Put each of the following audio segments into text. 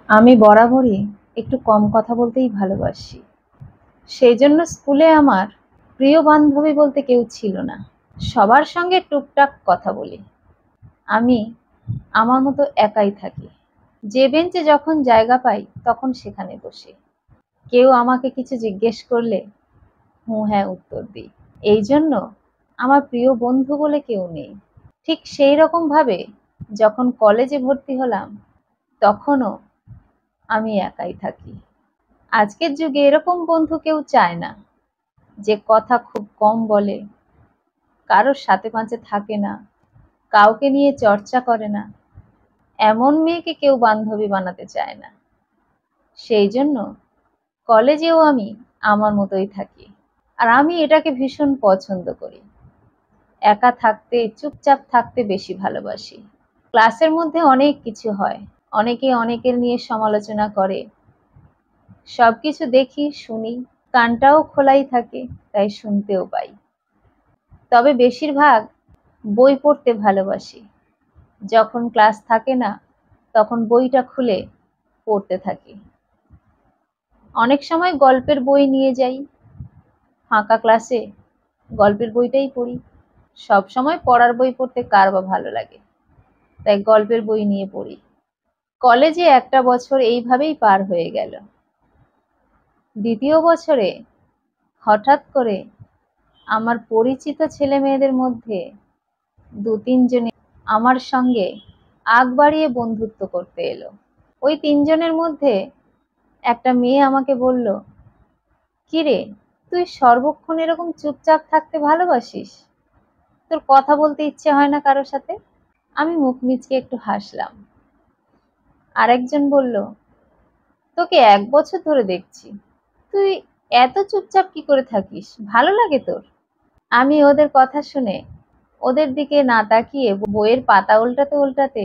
আমি বরাবরই একটু কম কথা বলতেই ভালোবাসি। সেইজন্য স্কুলে আমার প্রিয় বান্ধবী বলতে কেউ ছিল না। সবার সঙ্গে টুকটাক কথা বলি। আমি আমার মতো একাই থাকি। যে বেঞ্চে যখন জায়গা পাই তখন সেখানে বসি। কেউ আমাকে কিছু জিজ্ঞেস করলে হুঁ হ্যাঁ উত্তর দিই। এই জন্য আমার প্রিয় বন্ধু বলে কেউ নেই। ঠিক সেই রকম ভাবে যখন কলেজে ভর্তি হলাম তখনও আমি একাই থাকি। আজকের যুগে এরকম বন্ধু কেউ চায় না, যে কথা খুব কম বলে, কারোর সাথে পাঁচে থাকে না, কাউকে নিয়ে চর্চা করে না। এমন মেয়েকে কেউ বান্ধবী বানাতে চায় না। সেই জন্য কলেজেও আমি আমার মতোই থাকি। আর আমি এটাকে ভীষণ পছন্দ করি। একা থাকতে, চুপচাপ থাকতে বেশি ভালোবাসি। ক্লাসের মধ্যে অনেক কিছু হয়, অনেকে অনেকের নিয়ে সমালোচনা করে, সবকিছু দেখি শুনি, কানটাও খোলাই থাকে, তাই শুনতেও পাই। তবে বেশিরভাগ বই পড়তে ভালোবাসি। যখন ক্লাস থাকে না তখন বইটা খুলে পড়তে থাকি। অনেক সময় গল্পের বই নিয়ে যাই, ফাঁকা ক্লাসে গল্পের বইটাই পড়ি। সব সময় পড়ার বই পড়তে কার বা ভালো লাগে, তাই গল্পের বই নিয়ে পড়ি। কলেজে একটা বছর এইভাবেই পার হয়ে গেল। দ্বিতীয় বছরে হঠাৎ করে আমার পরিচিত ছেলে মেয়েদের মধ্যে দু তিনজনে আমার সঙ্গে আগ বাড়িয়ে বন্ধুত্ব করতে এলো। ওই তিনজনের মধ্যে একটা মেয়ে আমাকে বলল, কি রে, তুই সর্বক্ষণ এরকম চুপচাপ থাকতে ভালোবাসিস? তোর কথা বলতে ইচ্ছে হয় না কারোর সাথে? আমি মুখ মিচকে একটু হাসলাম। আরেকজন বলল, তোকে 1 বছর ধরে দেখছি, তুই এত চুপচাপ কি করে থাকিস, ভালো লাগে তোর? আমি ওদের কথা শুনে ওদের দিকে না তাকিয়ে বইয়ের পাতা উল্টাতে উল্টাতে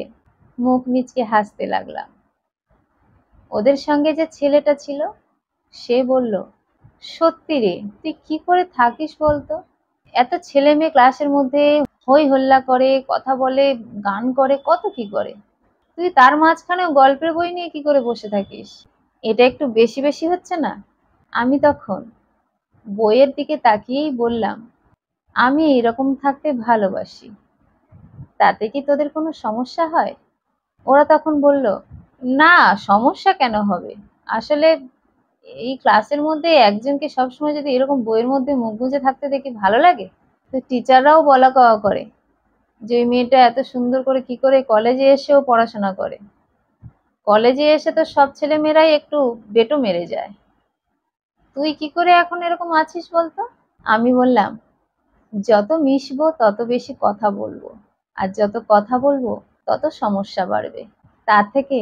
মুখ মিচকে হাসতে লাগলাম। ওদের সঙ্গে যে ছেলেটা ছিল সে বলল, সত্যি রে, তুই কি করে থাকিস বলতো? এত ছেলে মেয়ে ক্লাসের মধ্যে হই হল্লা করে, কথা বলে, গান করে, কত কি করে, তুই তার মাঝখানেও গল্পের বই নিয়ে কি করে বসে থাকিস? এটা একটু বেশি বেশি হচ্ছে না? আমি তখন বইয়ের দিকে তাকিয়েই বললাম, আমি এরকম থাকতে ভালোবাসি, তাতে কি তোদের কোনো সমস্যা হয়? ওরা তখন বলল, না, সমস্যা কেন হবে? আসলে এই ক্লাসের মধ্যে একজনকে সবসময় যদি এরকম বইয়ের মধ্যে মুখ গুঁজে থাকতে দেখি ভালো লাগে? তো টিচাররাও বলা কওয়া করে যে ওই মেয়েটা এত সুন্দর করে কি করে কলেজে এসেও পড়াশোনা করে। কলেজে এসে তো সব ছেলে মেয়েরাই একটু বেটো মেরে যায়, তুই কি করে এখন এরকম আছিস বলতো? আমি বললাম, যত মিশবো তত বেশি কথা বলবো, আর যত কথা বলবো তত সমস্যা বাড়বে, তার থেকে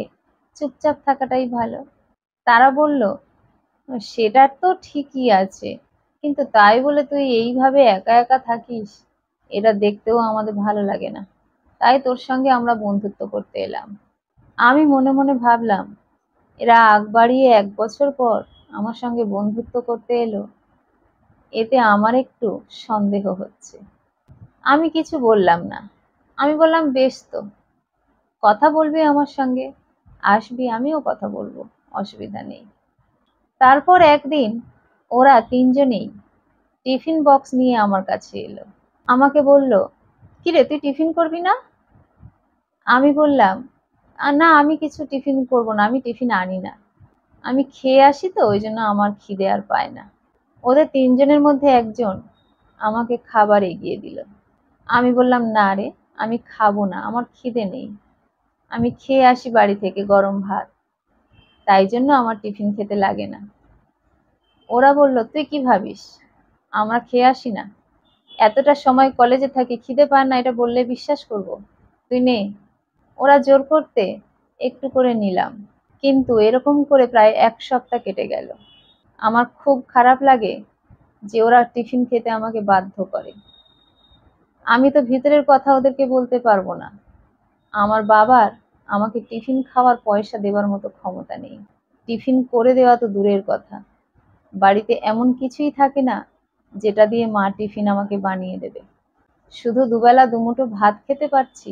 চুপচাপ থাকাটাই ভালো। তারা বলল, সেটা তো ঠিকই আছে, কিন্তু তাই বলে তুই এইভাবে একা একা থাকিস, এটা দেখতেও আমাদের ভালো লাগে না, তাই তোর সঙ্গে আমরা বন্ধুত্ব করতে এলাম। আমি মনে মনে ভাবলাম, এরা আগ বাড়িয়ে 1 বছর পর আমার সঙ্গে বন্ধুত্ব করতে এলো, এতে আমার একটু সন্দেহ হচ্ছে। আমি কিছু বললাম না। আমি বললাম, বেশ তো, কথা বলবি আমার সঙ্গে, আসবি, আমিও কথা বলবো, অসুবিধা নেই। তারপর একদিন ওরা তিনজনেই টিফিন বক্স নিয়ে আমার কাছে এলো। আমাকে বলল, কিরে, তুই টিফিন করবি না? আমি বললাম, না, আমি কিছু টিফিন করব না, আমি টিফিন আনি না, আমি খেয়ে আসি তো, ওই জন্য আমার খিদে আর পায় না। ওদের তিনজনের মধ্যে একজন আমাকে খাবার এগিয়ে দিল। আমি বললাম, না রে, আমি খাবো না, আমার খিদে নেই, আমি খেয়ে আসি বাড়ি থেকে গরম ভাত, তাই জন্য আমার টিফিন খেতে লাগে না। ওরা বলল, তুই কি ভাবিস আমরা খেয়ে আসি না? এতটা সময় কলেজে থাকি, খিদে পায় না এটা বললে বিশ্বাস করব? তুই নে। ওরা জোর করতে একটু করে নিলাম, কিন্তু এরকম করে প্রায় 1 সপ্তাহ কেটে গেল। আমার খুব খারাপ লাগে যে ওরা টিফিন খেতে আমাকে বাধ্য করে। আমি তো ভিতরের কথা ওদেরকে বলতে পারবো না। আমার বাবার আমাকে টিফিন খাওয়ার পয়সা দেবার মতো ক্ষমতা নেই। টিফিন করে দেওয়া তো দূরের কথা, বাড়িতে এমন কিছুই থাকে না যেটা দিয়ে মা টিফিন আমাকে বানিয়ে দেবে। শুধু দুবেলা দুমুঠো ভাত খেতে পারছি,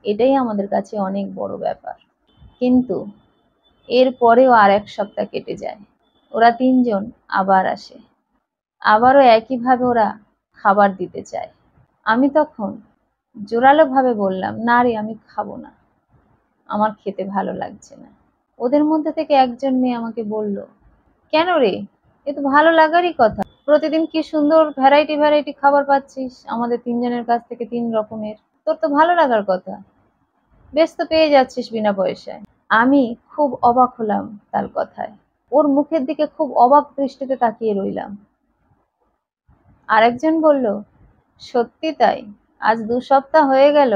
এটাই আমাদের কাছে অনেক বড় ব্যাপার। কিন্তু এরপরেও আর 1 সপ্তাহ কেটে যায়। ওরা 3 জন আবার আসে। আবারও একইভাবে ওরা খাবার দিতে চায়। আমি তখন জোরালোভাবে বললাম, না রে, আমি খাবো না, আমার খেতে ভালো লাগছে না। ওদের মধ্যে থেকে একজন মেয়ে আমাকে বলল, কেন রে, এ তো ভালো লাগারই কথা, প্রতিদিন কি সুন্দর ভ্যারাইটি ভ্যারাইটি খাবার পাচ্ছিস আমাদের 3 জনের কাছ থেকে 3 রকমের, তোর তো ভালো লাগার কথা, বেশ তো পেয়ে যাচ্ছিস বিনা পয়সায়। আমি খুব অবাক হলাম তার কথায়, ওর মুখের দিকে খুব অবাক দৃষ্টিতে তাকিয়ে রইলাম। আরেকজন বলল, সত্যি তাই, আজ 2 সপ্তাহ হয়ে গেল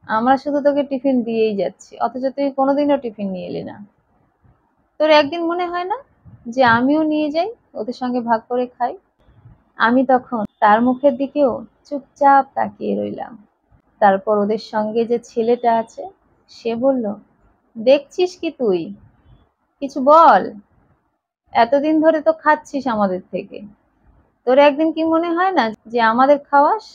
আমরা শুধু তোকে টিফিন দিয়েই যাচ্ছি, অথচ তুই কোনোদিনও টিফিন নিয়ে এলি না। তোর একদিন মনে হয় না যে আমিও নিয়ে যাই, ওদের সঙ্গে ভাগ করে খাই? আমি তখন তার মুখের দিকেও চুপচাপ তাকিয়ে রইলাম। তারপর ওদের সঙ্গে যে ছেলেটা আছে সে বলল, দেখছিস কি তুই, কিছু বল, এতদিন ধরে তো খাচ্ছিস আমাদের থেকে, তোর একদিন কি মনে হয় না যে আমাদের খাওয়াস?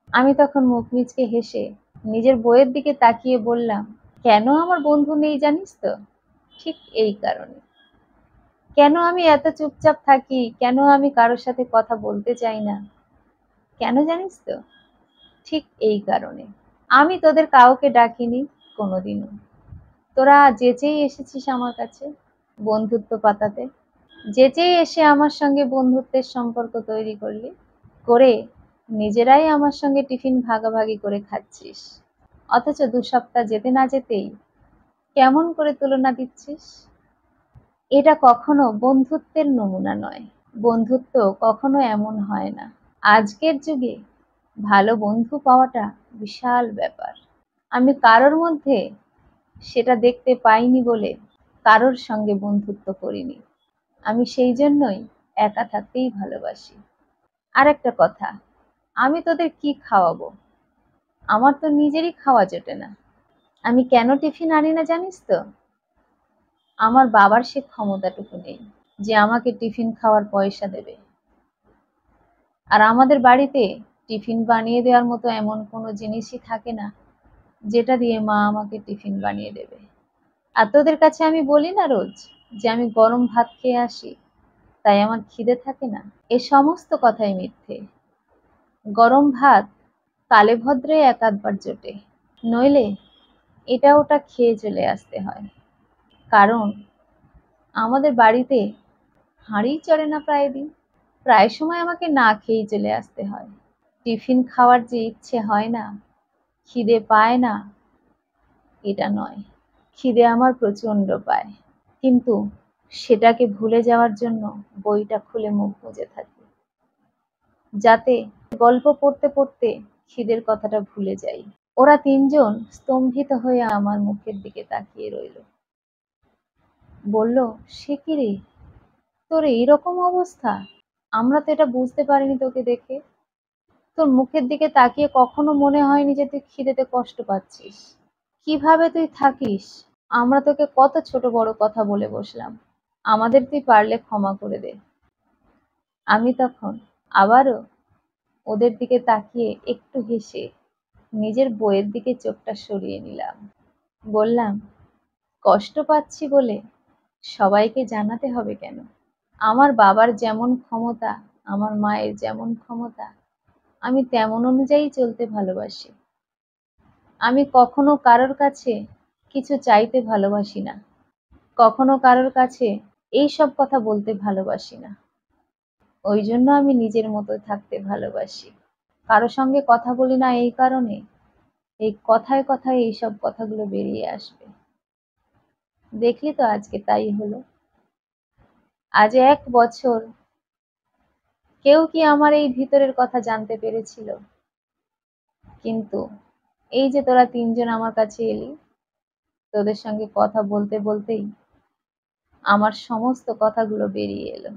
আমি তখন মুখ মিচকে হেসে নিজের বইয়ের দিকে তাকিয়ে বললাম, কেন আমার বন্ধু নেই জানিস তো? ঠিক এই কারণে। কেন আমি এত চুপচাপ থাকি, কেন আমি কারোর সাথে কথা বলতে চাই না, কেন জানিস তো? ঠিক এই কারণে। আমি তোদের কাউকে ডাকিনি কোনোদিনও, তোরা যেচেই এসেছিস আমার কাছে বন্ধুত্ব পাতাতে, যেচেই এসে আমার সঙ্গে বন্ধুত্বের সম্পর্ক তৈরি করলি, করে নিজেরাই আমার সঙ্গে টিফিন ভাগাভাগি করে খাচ্ছিস, অথচ 2 সপ্তাহ যেতে না যেতেই কেমন করে তুলনা দিচ্ছিস? এটা কখনো বন্ধুত্বের নমুনা নয়। বন্ধুত্ব কখনো এমন হয় না। আজকের যুগে ভালো বন্ধু পাওয়াটা বিশাল ব্যাপার। আমি কারোর মধ্যে সেটা দেখতে পাইনি বলে কারোর সঙ্গে বন্ধুত্ব করিনি। আমি সেই জন্যই একা থাকতেই ভালোবাসি। আর একটা কথা, আমি তোদের কি খাওয়াবো? আমার তো নিজেরই খাওয়া জোটে না। আমি কেন টিফিন আনি না জানিস তো? আমার বাবার সে ক্ষমতাটুকু নেই যে আমাকে টিফিন খাওয়ার পয়সা দেবে। আর আমাদের বাড়িতে টিফিন বানিয়ে দেওয়ার মতো এমন কোনো জিনিসই থাকে না যেটা দিয়ে মা আমাকে টিফিন বানিয়ে দেবে। আর তোদের কাছে আমি বলি না রোজ যে আমি গরম ভাত খেয়ে আসি, তাই আমার খিদে থাকে না? এ সমস্ত কথাই মিথ্যে। গরম ভাত কালে ভদ্রে এক আধবার জোটে, নইলে এটা ওটা খেয়ে চলে আসতে হয়। কারণ আমাদের বাড়িতে হাঁড়িই চড়ে না প্রায় দিন, প্রায় সময় আমাকে না খেয়েই চলে আসতে হয়। টিফিন খাওয়ার যে ইচ্ছে হয় না, খিদে পায় না, এটা নয়। খিদে আমার প্রচন্ড পায়, কিন্তু সেটাকে ভুলে যাওয়ার জন্য বইটা খুলে মুখ বুজে থাকি, যাতে গল্প পড়তে পড়তে খিদের কথাটা ভুলে যাই। ওরা 3 জন স্তম্ভিত হয়ে আমার মুখের দিকে তাকিয়ে রইল। বলল, সে কি রে, তোর এইরকম অবস্থা? আমরা তো এটা বুঝতে পারিনি তোকে দেখে। তোর মুখের দিকে তাকিয়ে কখনো মনে হয়নি যে তুই খিদেতে কষ্ট পাচ্ছিস। কিভাবে তুই থাকিস? আমরা তোকে কত ছোট বড় কথা বলে বসলাম, আমাদের তুই পারলে ক্ষমা করে দে। আমি তখন আবারও ওদের দিকে তাকিয়ে একটু হেসে নিজের বইয়ের দিকে চোখটা সরিয়ে নিলাম। বললাম, কষ্ট পাচ্ছি বলে সবাইকে জানাতে হবে কেন? আমার বাবার যেমন ক্ষমতা, আমার মায়ের যেমন ক্ষমতা, আমি তেমন অনুযায়ী চলতে ভালোবাসি। আমি কখনো কারোর কাছে কিছু চাইতে ভালোবাসি না, কখনো কারোর কাছে এই সব কথা বলতে ভালোবাসি না। ওই জন্য আমি নিজের মতো থাকতে ভালোবাসি। কারো সঙ্গে কথা বলি না এই কারণে, এই কথায় কথায় এইসব কথাগুলো বেরিয়ে আসবে। দেখলি তো আজকে তাই হলো। আজ 1 বছর কেউ কি আমার এই ভিতরের কথা জানতে পেরেছিল? কিন্তু এই যে তোরা 3 জন আমার কাছে এলি, তোদের সঙ্গে কথা বলতে বলতেই আমার সমস্ত কথাগুলো বেরিয়ে এলো।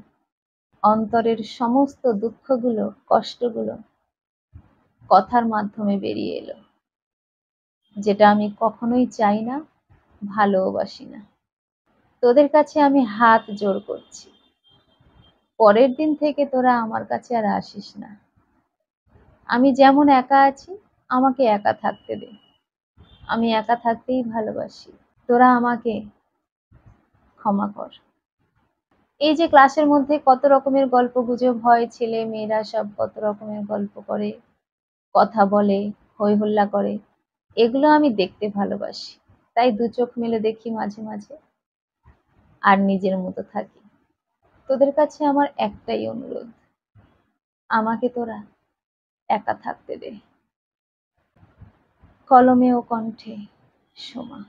অন্তরের সমস্ত দুঃখগুলো, কষ্টগুলো কথার মাধ্যমে বেরিয়ে এলো, যেটা আমি কখনোই চাই না, ভালোবাসি না। তোদের কাছে আমি হাত জোড় করছি, পরের দিন থেকে তোরা আমার কাছে আর আসিস না। আমি যেমন একা আছি, আমাকে একা থাকতে দে। আমি একা থাকতেই ভালোবাসি। তোরা আমাকে ক্ষমা কর। এই যে ক্লাসের মধ্যে কত রকমের গল্পগুজব হয়, ছেলে মেয়েরা সব কত রকমের গল্প করে, কথা বলে, হই হল্লা করে, এগুলো আমি দেখতে ভালোবাসি। তাই দু চোখ মেলে দেখি মাঝে মাঝে, আর নিজের মতো থাকি। তোদের কাছে আমার একটাই অনুরোধ, আমাকে তোরা একা থাকতে দে। কলমে ও কণ্ঠে, সোমা।